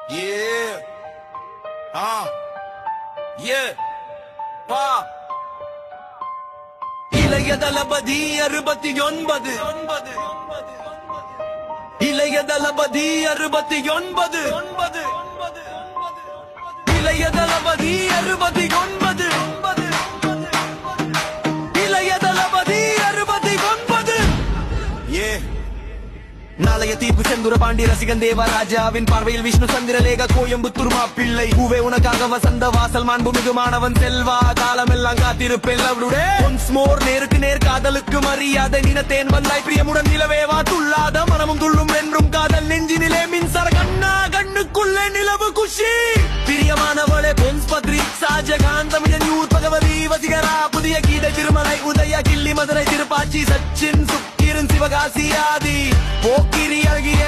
Yeah. Yeah. பா இளைய தளபதி 69 இளைய தளபதி 69 இளைய தளபதி 69 இளைய தளபதி 69 ஏ நாளைய தீர்ப்பு செந்துர பாண்டி ரசிகன் தேவராஜாவின் பார்வையில் விஷ்ணு சந்திரலேக கோயம்புத்தூர் மாப்பிள்ளை பூவே உனக்காக வசந்த வாசல் மாண்புமிகு மாணவன் செல்வா காலமெல்லாம் காத்திருப்பேன் ஒன்ஸ் மோர் நேருக்கு நேர் காதலுக்கு மரியாதை நினத்தேன் வந்தாய் பிரியமுடன் நிலவேவா துள்ளாத மனமும் துள்ளும் என்றும் காதல் நெஞ்சினிலே மின்சார கண்ணா கண்ணுக்குள்ளே நிலவு குஷி பிரியமானவளே பொன்ஸ் பத்ரிக் ஷாஜகான் தமிழன் யூத் பகவதி வசிகரா புதிய கீதை திருமலை உதயா கிள்ளி மதுரை திருப்பாச்சி சச்சின் சுக்கிரன் சிவகாசி ஆதி போக்கிரி அழகிய